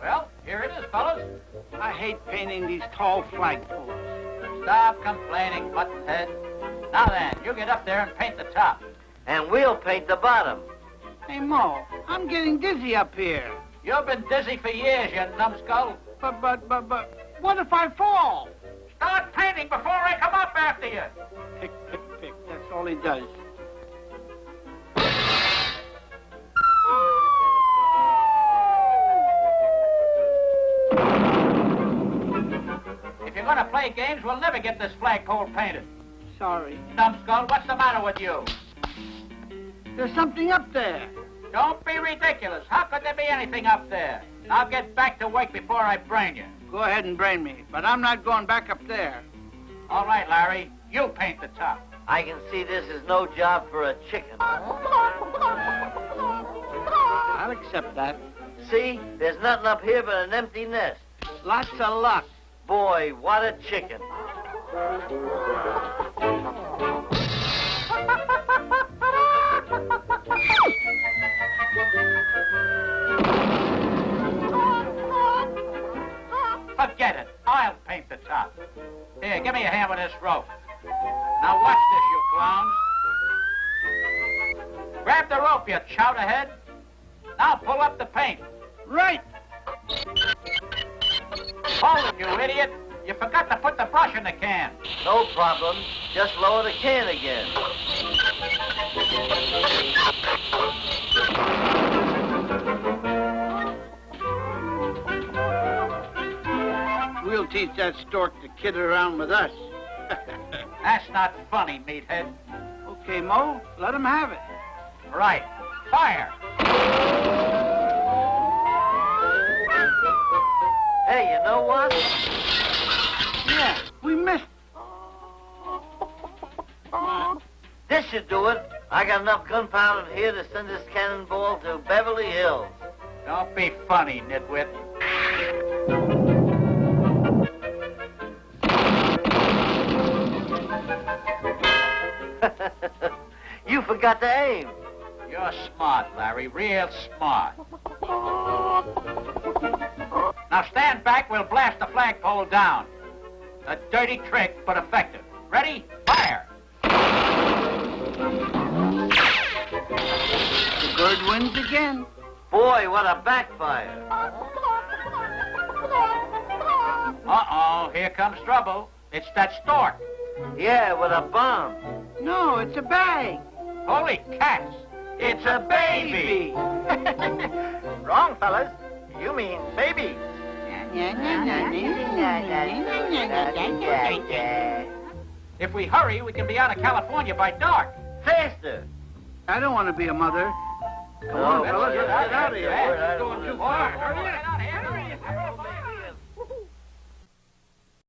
Well, here it is, fellas. I hate painting these tall flagpoles. Stop complaining, buttonhead. Now then, you get up there and paint the top. And we'll paint the bottom. Hey, Mo, I'm getting dizzy up here. You've been dizzy for years, you numbskull. But, what if I fall? Start painting before I come up after you. Pick. That's all he does. If you're going to play games, we'll never get this flagpole painted. Sorry. Numbskull, what's the matter with you? There's something up there. Don't be ridiculous. How could there be anything up there? I'll get back to work before I brain you. Go ahead and brain me, but I'm not going back up there. All right, Larry. You paint the top. I can see this is no job for a chicken. I'll accept that. See? There's nothing up here but an empty nest. Lots of luck. Boy, what a chicken. Forget it. I'll paint the top. Here, give me a hand with this rope. Now watch this, you clowns. Grab the rope, you chowderhead. Now pull up the paint. Right. Hold it, you idiot. You forgot to put the brush in the can. No problem. Just lower the can again. We'll teach that stork to kid around with us. That's not funny, meathead. Okay, Mo, let him have it. Right. Fire. Hey, you know what? Yeah, we missed. This should do it. I got enough gunpowder here to send this cannonball to Beverly Hills. Don't be funny, nitwit. You forgot to aim. You're smart, Larry. Real smart. Now stand back. We'll blast the flagpole down. A dirty trick, but effective. Ready? Fire! The bird wins again. Boy, what a backfire. Uh-oh, here comes trouble. It's that stork. Yeah, with a bomb. No, it's a bag. Holy cats! It's a baby! Wrong, fellas. You mean baby. If we hurry, we can be out of California by dark. Faster. I don't want to be a mother. Come on, fellas, let's get out of here. That's going too far. Hurry up.